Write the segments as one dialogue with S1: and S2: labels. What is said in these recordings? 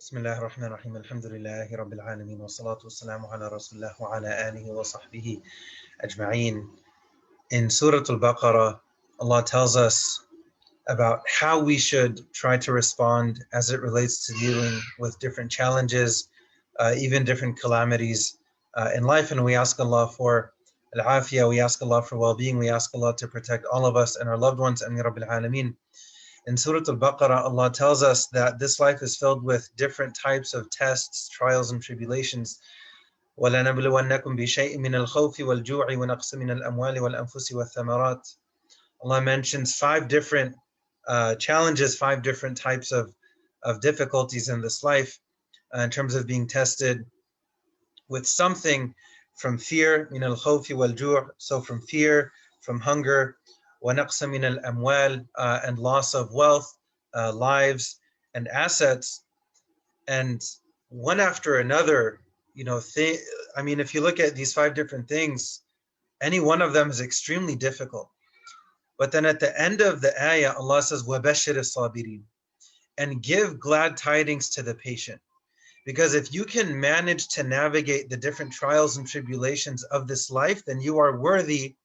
S1: Bismillah ar-Rahman ar-Rahim. Alhamdulillahi Rabbil Alameen. Wa salatu wa salamu ala Rasulullah wa ala alihi wa sahbihi ajma'een. In Surah Al-Baqarah, Allah tells us about how we should try to respond as it relates to dealing with different challenges, even different calamities in life. And we ask Allah for al-afiyah, we ask Allah for well-being, we ask Allah to protect all of us and our loved ones. Ameen Rabbil Alameen. In Surah Al-Baqarah, Allah tells us that this life is filled with different types of tests, trials, and tribulations. وَلَنَبْلُوَنَّكُمْ بِشَيْءٍ مِّنَ الْخَوْفِ وَالْجُوعِ وَنَقْصٍ مِّنَ الْأَمْوَالِ وَالْأَنفُسِ وَالثَّمَرَاتِ. Allah mentions 5 different challenges, 5 different types of difficulties in this life in terms of being tested with something from fear, مِنَ الْخَوْفِ وَالْجُوعِ, so from fear, from hunger, وَنَقْصٍ مِّنَ الْأَمْوَالِ, and loss of wealth, lives, and assets. And one after another, if you look at these 5 different things, any one of them is extremely difficult. But then at the end of the ayah, Allah says, وَبَشِّرِ الصَّابِرِينَ, and give glad tidings to the patient. Because if you can manage to navigate the different trials and tribulations of this life, then you are worthy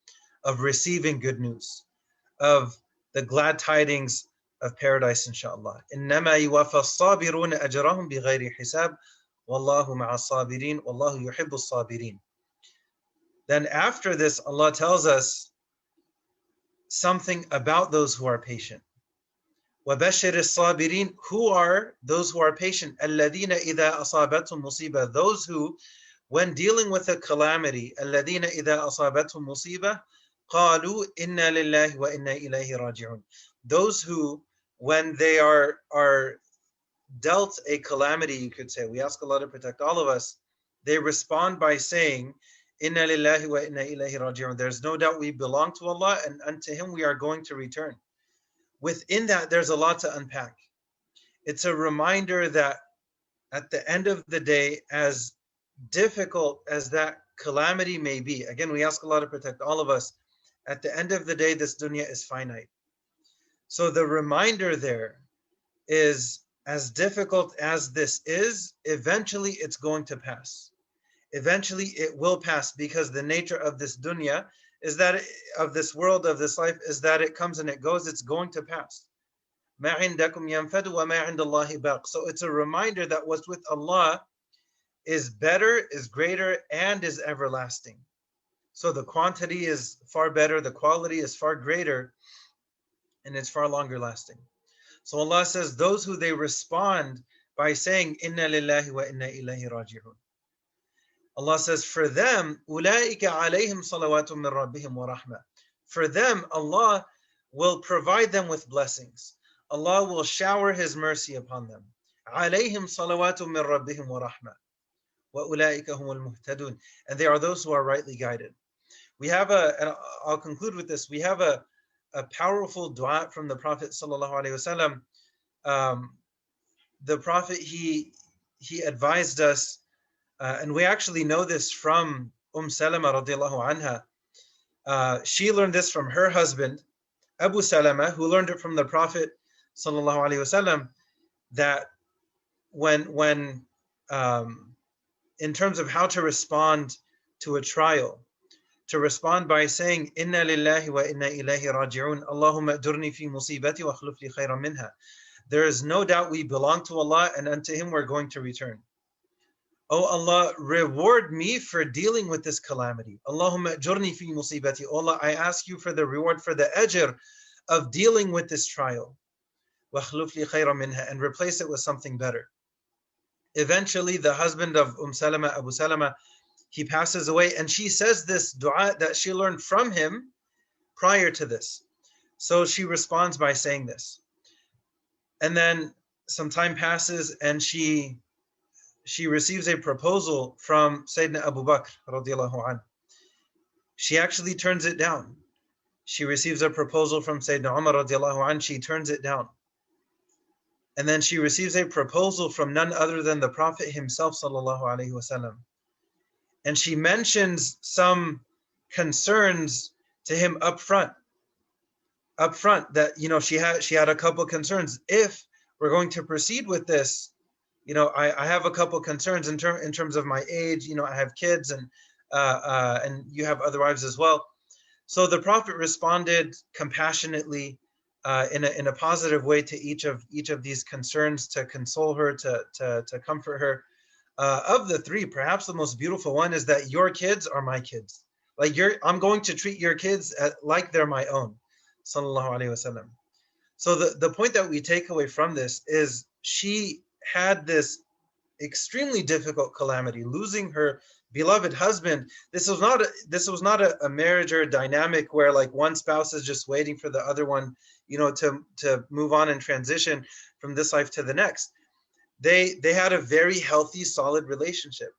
S1: of receiving good news, of the glad tidings of paradise, inshallah. إِنَّمَا يُوَفَّى الصَّابِرُونَ أَجْرَهُمْ بِغَيْرِ حِسَابٍ وَاللَّهُ مَعَ الصَّابِرِينَ وَاللَّهُ يُحِبُّ الصَّابِرِينَ. Then after this, Allah tells us something about those who are patient. وَبَشِّرِ الصَّابِرِينَ, who are those who are patient? الَّذِينَ إِذَا أَصَابَتْهُمْ مُصِيبَةٌ, those who, when dealing with a calamity, الَّذِينَ إِذَا أَصَابَتْهُمْ مُصِيبَةٌ قَالُوا إِنَّا لِلَّهِ وَإِنَّا إِلَيْهِ رَاجِعُونَ. Those who, when they are dealt a calamity, you could say, we ask Allah to protect all of us, they respond by saying, إِنَّا لِلَّهِ وَإِنَّا إِلَيْهِ رَاجِعُونَ. There's no doubt we belong to Allah and unto Him we are going to return. Within that, there's a lot to unpack. It's a reminder that at the end of the day, as difficult as that calamity may be, again, we ask Allah to protect all of us, at the end of the day, this dunya is finite. So the reminder there is, as difficult as this is, eventually it's going to pass. Eventually it will pass, because the nature of this dunya is that, of this world, of this life, is that it comes and it goes, it's going to pass. مَا عِنْدَكُمْ يَنْفَدُ وَمَا عِنْدَ اللَّهِ بَاقٍ. So it's a reminder that what's with Allah is better, is greater, and is everlasting. So the quantity is far better, the quality is far greater, and it's far longer lasting. So Allah says, those who they respond by saying, Inna lillahi wa inna ilayhi raji'un. Allah says, for them, أُولَٰئِكَ عَلَيْهِمْ صَلَوَاتٌ مِّن رَبِّهِمْ وَرَحْمَةٌ. For them, Allah will provide them with blessings. Allah will shower His mercy upon them. عَلَيْهِمْ صَلَوَاتٌ مِّن رَبِّهِمْ وَرَحْمَةٌ وَأُولَٰئِكَ هُمُ الْمُهْتَدُونَ. And they are those who are rightly guided. We have and I'll conclude with this, we have a powerful dua from the Prophet sallallahu alaihi wasallam. The Prophet, he advised us, and we actually know this from Salama radiallahu anha. She learned this from her husband, Abu Salama, who learned it from the Prophet sallallahu alaihi wasallam, that when in terms of how to respond to a trial, to respond by saying, Inna lillahi wa inna ilayhi raji'un, Allahumma adurni fi musibati wa akhlif li khayran minha. There is no doubt we belong to Allah and unto Him we're going to return. Oh Allah, reward me for dealing with this calamity. Allahumma ajurni fi musibati. Allah, I ask you for the reward, for the ajr of dealing with this trial. Wa akhlif li khayran minha, and replace it with something better. Eventually, the husband of Salama, Abu Salama, he passes away, and she says this dua that she learned from him prior to this. So she responds by saying this. And then some time passes, and she receives a proposal from Sayyidina Abu Bakr radiallahu anh. She actually turns it down. She receives a proposal from Sayyidina Umar radiallahu anh. She turns it down. And then she receives a proposal from none other than the Prophet himself sallallahu alaihi wasallam. And she mentions some concerns to him up front, that, she had a couple concerns. If we're going to proceed with this, I have a couple concerns in terms of my age. I have kids, and you have other wives as well. So the Prophet responded compassionately, in a positive way to each of these concerns, to console her, to comfort her. Of the three, perhaps the most beautiful one is that your kids are my kids. Like I'm going to treat your kids like they're my own. Sallallahu alaihi wasallam. So the point that we take away from this is she had this extremely difficult calamity, losing her beloved husband. This was not a marriage or a dynamic where like one spouse is just waiting for the other one, to move on and transition from this life to the next. They had a very healthy, solid relationship.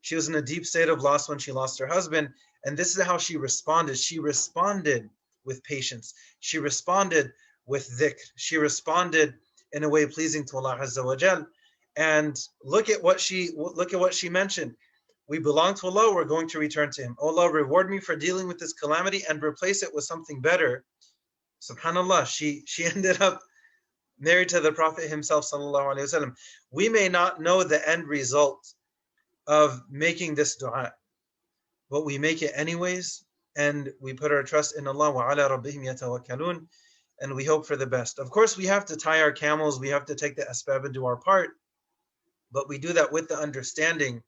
S1: She was in a deep state of loss when she lost her husband, and this is how she responded. She responded with patience. She responded with dhikr. She responded in a way pleasing to Allah Azza wa Jal. And look at what she mentioned. We belong to Allah, we're going to return to Him. Oh Allah, reward me for dealing with this calamity and replace it with something better. SubhanAllah, she ended up married to the Prophet himself, sallallahu alaihi wasallam. We may not know the end result of making this dua, but we make it anyways, and we put our trust in Allah. Wa ala rabbihim yatawakkalun, and we hope for the best. Of course, we have to tie our camels, we have to take the asbab and do our part, but we do that with the understanding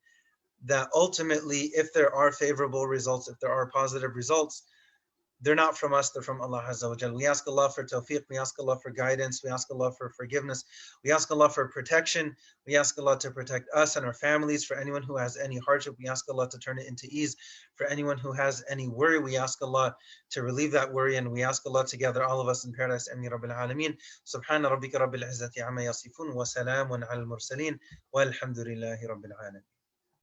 S1: that ultimately, if there are favorable results, if there are positive results, they're not from us, they're from Allah Azza wa Jal. We ask Allah for tawfiq, we ask Allah for guidance, we ask Allah for forgiveness, we ask Allah for protection, we ask Allah to protect us and our families. For anyone who has any hardship, we ask Allah to turn it into ease. For anyone who has any worry, we ask Allah to relieve that worry, and we ask Allah to gather all of us in paradise. Ameen Rabbil Alameen. Subhana rabbika rabbil izzati amma yasifun, wa salamun ala al-mursaleen, walhamdulillahi rabbil alamin.